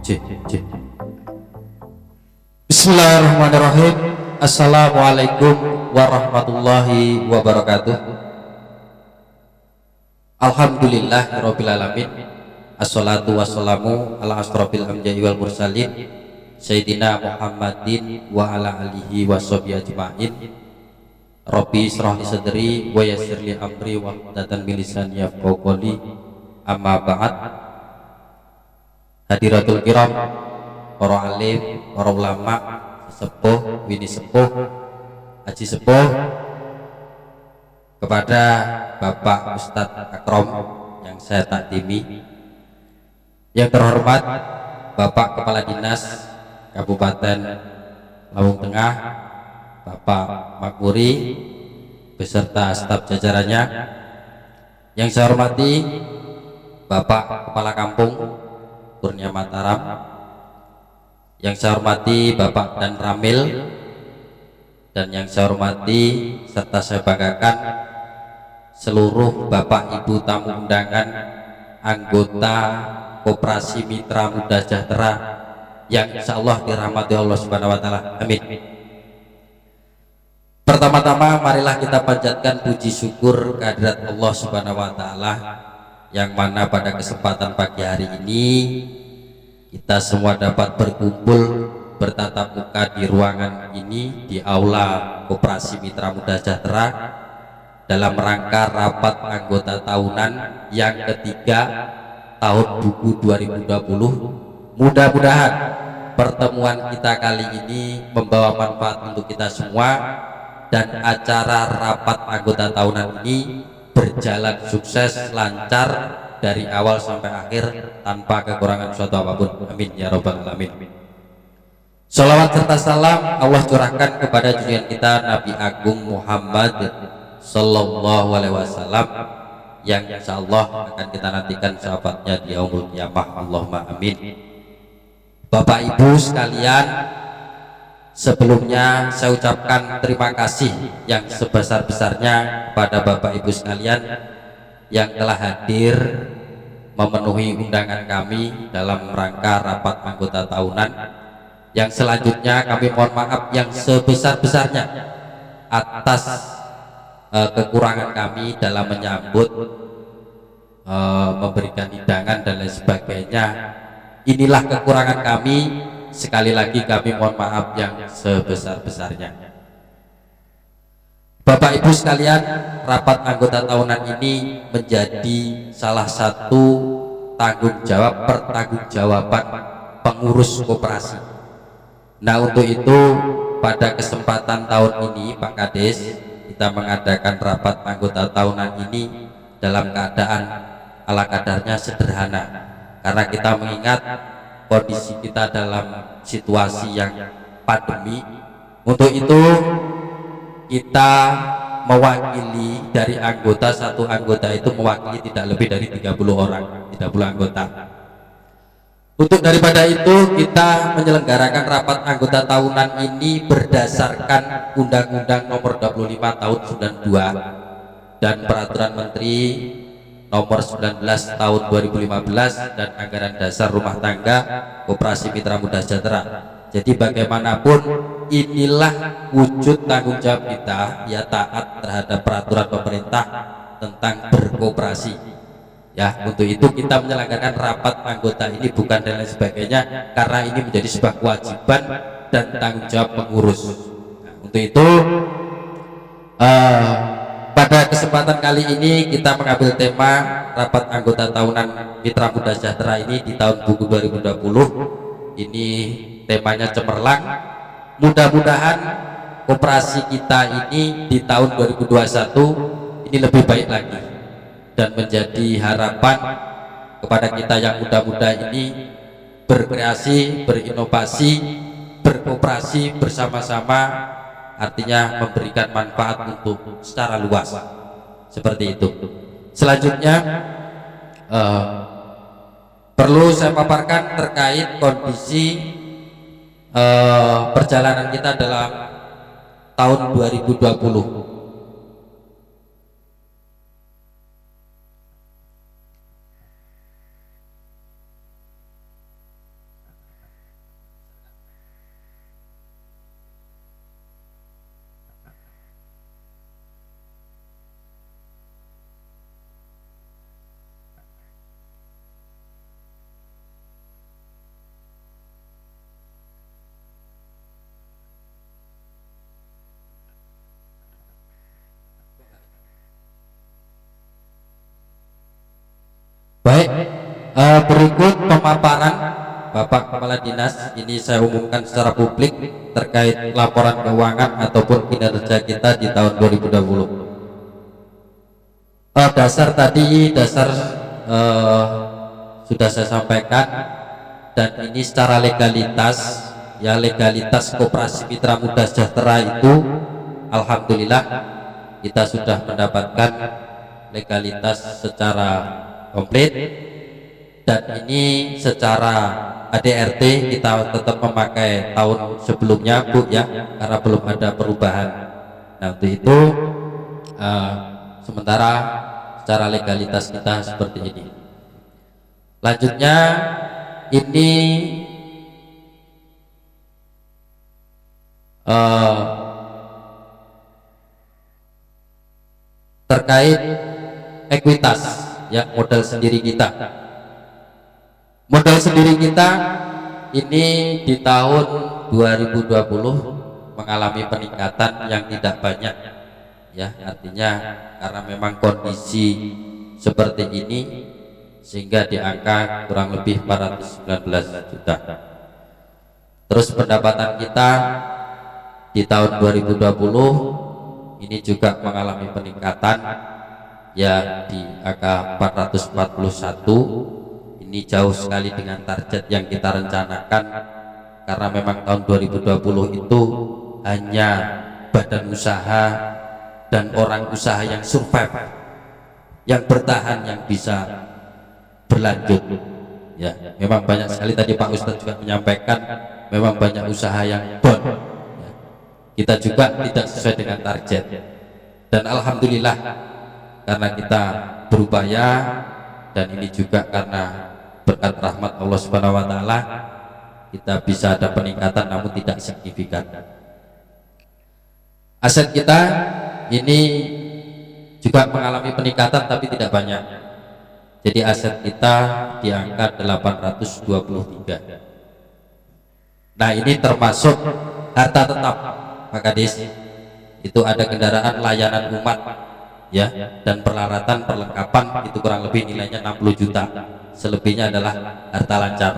Cih, cih. Bismillahirrahmanirrahim. Assalamualaikum warahmatullahi wabarakatuh. Alhamdulillahirabbil alamin. Assalatu wassalamu ala asrofil anbiya'i wal mursalin Sayyidina Muhammadin wa ala alihi washabihi ajma'in. Rabbi israh li sadri wa yassir li amri wahlul min lisani yafqahu qawli. Amma ba'd. Hadiratul kiram, para alim, para ulama, sepuh, wini sepuh, haji sepuh, kepada Bapak Ustadz Akrom yang saya takdimi, yang terhormat Bapak Kepala Dinas Kabupaten Lampung Tengah, Bapak Makmuri beserta staf jajarannya, yang saya hormati Bapak Kepala Kampung Kurnia Mataram, yang saya hormati Bapak Dan Ramil, dan yang saya hormati serta saya banggakan seluruh Bapak Ibu tamu undangan anggota Koperasi Mitra Muda Sejahtera yang insya Allah dirahmati Allah Subhanahu wa Ta'ala. Amin. Pertama-tama marilah kita panjatkan puji syukur kehadirat Allah Subhanahu wa Ta'ala, yang mana pada kesempatan pagi hari ini kita semua dapat berkumpul bertatap muka di ruangan ini, di aula Koperasi Mitra Muda Sejahtera, dalam rangka rapat anggota tahunan yang ketiga tahun buku 2020. Mudah-mudahan pertemuan kita kali ini membawa manfaat untuk kita semua, dan acara rapat anggota tahunan ini berjalan sukses, lancar dari awal sampai akhir tanpa kekurangan suatu apapun. Amin ya robbal alamin. Sholawat serta salam Allah curahkan kepada junjungan kita Nabi Agung Muhammad Sallallahu Alaihi Wasallam, yang insya Allah akan kita nantikan sahabatnya di yaumul qiyamah. Allahumma amin. Bapak Ibu sekalian, sebelumnya saya ucapkan terima kasih yang sebesar-besarnya kepada Bapak Ibu sekalian yang telah hadir memenuhi undangan kami dalam rangka rapat anggota tahunan. Yang selanjutnya kami mohon maaf yang sebesar-besarnya atas kekurangan kami dalam menyambut, memberikan hidangan dan lain sebagainya. Inilah kekurangan kami. Sekali lagi kami mohon maaf yang sebesar-besarnya. Bapak Ibu sekalian, rapat anggota tahunan ini menjadi salah satu tanggung jawab pertanggungjawaban pengurus koperasi. Nah, untuk itu pada kesempatan tahun ini Pak Kades, kita mengadakan rapat anggota tahunan ini dalam keadaan ala kadarnya sederhana, karena kita mengingat kondisi kita dalam situasi yang pandemi. Untuk itu kita mewakili dari anggota, satu anggota itu mewakili tidak lebih dari 30 orang, 30 anggota. Untuk daripada itu kita menyelenggarakan rapat anggota tahunan ini berdasarkan Undang-Undang Nomor 25 Tahun 92 dan Peraturan Menteri Nomor 19 Tahun 2015 dan Anggaran Dasar Rumah Tangga Koperasi Mitra Muda Sejahtera. Jadi bagaimanapun inilah wujud tanggung jawab kita, ya, taat terhadap peraturan pemerintah tentang berkoperasi. Ya, untuk itu kita menyelenggarakan rapat anggota ini bukan dan lain sebagainya, karena ini menjadi sebuah kewajiban dan tanggung jawab pengurus. Nah, untuk itu pada kesempatan kali ini kita mengambil tema rapat anggota tahunan Mitra Muda Sejahtera ini di tahun buku 2020. Ini temanya cemerlang. Mudah-mudahan koperasi kita ini di tahun 2021 ini lebih baik lagi, dan menjadi harapan kepada kita yang muda-muda ini berkreasi, berinovasi, berkooperasi bersama-sama, artinya memberikan manfaat untuk secara luas, seperti itu. Selanjutnya perlu saya paparkan terkait kondisi perjalanan kita dalam tahun 2020. Baik, berikut pemaparan Bapak Kepala Dinas. Ini saya umumkan secara publik terkait laporan keuangan ataupun kinerja kita di tahun 2020. Dasar tadi, sudah saya sampaikan, dan ini secara legalitas, ya legalitas Koperasi Mitra Muda Sejahtera itu alhamdulillah kita sudah mendapatkan legalitas secara komplit, dan ini secara ADRT kita tetap memakai tahun sebelumnya Bu ya, karena belum ada perubahan. Nah untuk itu sementara secara legalitas kita seperti ini. Lanjutnya ini terkait ekuitas ya, modal sendiri kita. Modal sendiri kita ini di tahun 2020 mengalami peningkatan yang tidak banyak ya, artinya karena memang kondisi seperti ini sehingga di angka kurang lebih 419 juta. Terus pendapatan kita di tahun 2020 ini juga mengalami peningkatan ya di angka 441. Ini jauh sekali dengan target yang kita rencanakan, karena memang tahun 2020 itu hanya badan usaha dan orang usaha yang survive, yang bertahan, yang bisa berlanjut ya. Memang banyak sekali tadi Pak Ustadz juga menyampaikan, memang banyak usaha yang down ya. Kita juga tidak sesuai dengan target, dan alhamdulillah karena kita berupaya, dan ini juga karena berkat rahmat Allah Subhanahu wa taala kita bisa ada peningkatan namun tidak signifikan. Aset kita ini juga mengalami peningkatan tapi tidak banyak. Jadi aset kita di angka 823. Nah, ini termasuk harta tetap Pak Kadis. Itu ada kendaraan layanan umat ya, dan peralatan perlengkapan itu kurang lebih nilainya 60 juta. Selebihnya adalah harta lancar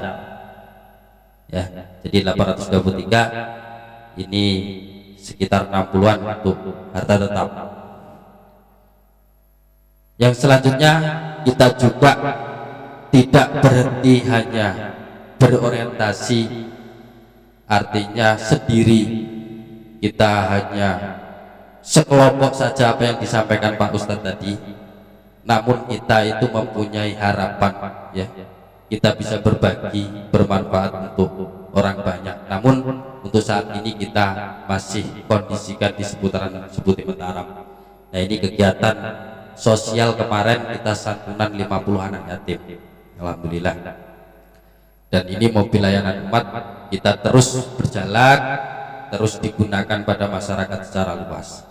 ya. Jadi 823 ini sekitar 60-an untuk harta tetap. Yang selanjutnya kita juga tidak berhenti hanya berorientasi artinya sendiri, kita hanya sekelompok saja apa yang disampaikan Pak Ustadz tadi, namun kita itu mempunyai harapan ya, kita bisa berbagi, bermanfaat untuk orang banyak. Namun untuk saat ini kita masih kondisikan di seputaran Sebuti Mataram. Nah, ini kegiatan sosial kemarin kita santunan 50 anak yatim, alhamdulillah. Dan ini mobil layanan umat kita terus berjalan, terus digunakan pada masyarakat secara luas.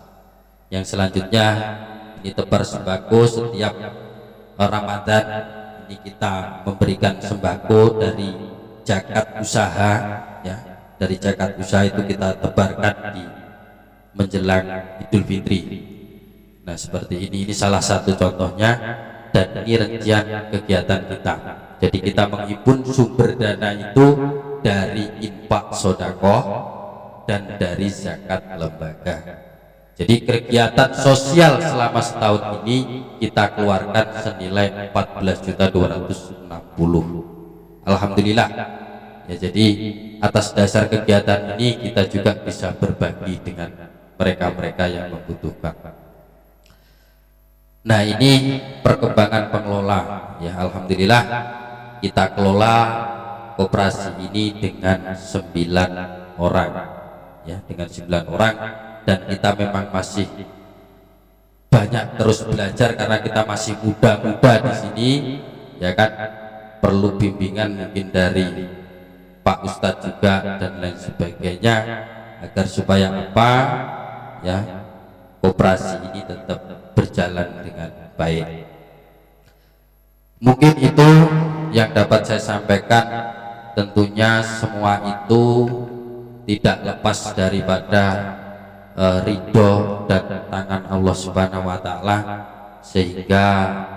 Yang selanjutnya ini tebar sembako setiap Ramadan. Ini kita memberikan sembako dari zakat usaha ya, dari zakat usaha itu kita tebarkan di menjelang Idul Fitri. Nah, seperti ini salah satu contohnya, dan ini rincian kegiatan kita. Jadi kita menghimpun sumber dana itu dari infak sedekah dan dari zakat lembaga. Jadi kegiatan sosial selama setahun ini kita keluarkan senilai 14.260. Alhamdulillah ya. Jadi atas dasar kegiatan ini kita juga bisa berbagi dengan mereka-mereka yang membutuhkan. Nah, ini perkembangan pengelola ya. Alhamdulillah kita kelola koperasi ini dengan 9 orang ya, dengan 9 orang. Dan kita memang masih banyak terus belajar karena kita masih muda-muda di sini ya kan, perlu bimbingan mungkin dari Pak Ustadz juga dan lain sebagainya, agar supaya apa ya, koperasi ini tetap berjalan dengan baik. Mungkin itu yang dapat saya sampaikan. Tentunya semua itu tidak lepas daripada ridho dan tangan Allah Subhanahu wa taala, sehingga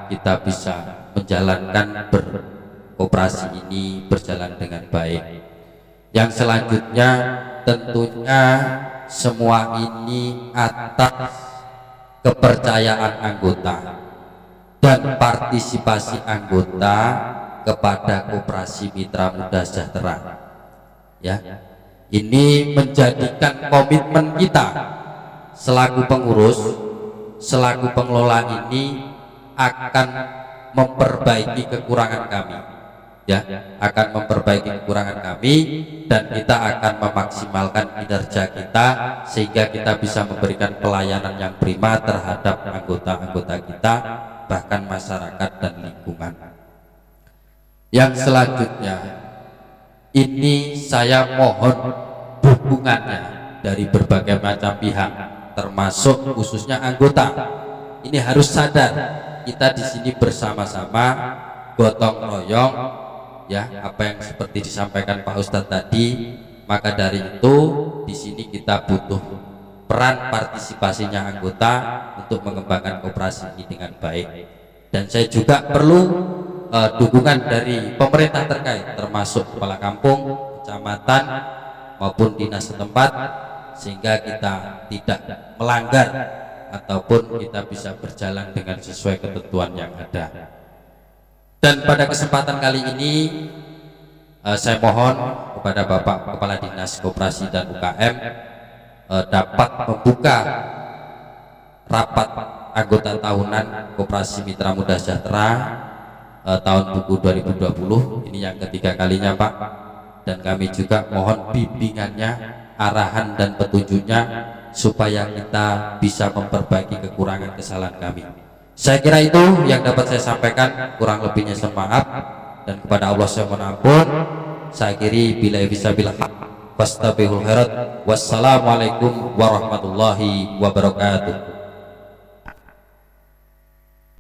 kita bisa menjalankan berkoperasi ini berjalan dengan baik. Yang selanjutnya tentunya semua ini atas kepercayaan anggota dan partisipasi anggota kepada Koperasi Mitra Muda Sejahtera. Ya, ini menjadikan komitmen kita selaku pengurus, selaku pengelola ini akan memperbaiki kekurangan kami. Ya, akan memperbaiki kekurangan kami dan kita akan memaksimalkan kinerja kita sehingga kita bisa memberikan pelayanan yang prima terhadap anggota-anggota kita, bahkan masyarakat dan lingkungan. Yang selanjutnya, ini saya mohon dukungannya dari berbagai macam pihak, termasuk khususnya anggota. Ini harus sadar kita di sini bersama-sama gotong royong, ya, apa yang seperti disampaikan Pak Ustadz tadi. Maka dari itu di sini kita butuh peran partisipasinya anggota untuk mengembangkan koperasi ini dengan baik. Dan saya juga perlu dukungan dari pemerintah terkait, termasuk kepala kampung, kecamatan maupun dinas setempat, sehingga kita tidak melanggar ataupun kita bisa berjalan dengan sesuai ketentuan yang ada. Dan pada kesempatan kali ini saya mohon kepada Bapak Kepala Dinas Koperasi dan UKM dapat membuka rapat anggota tahunan Koperasi Mitra Muda Sejahtera tahun buku 2020. Ini yang ketiga kalinya Pak, dan kami juga mohon bimbingannya, arahan dan petunjuknya supaya kita bisa memperbaiki kekurangan kesalahan kami. Saya kira itu yang dapat saya sampaikan, kurang lebihnya saya maaf, dan kepada Allah saya mohon ampun. Saya akhiri bila bisabil haq wastabihul khairat. Wassalamualaikum warahmatullahi wabarakatuh.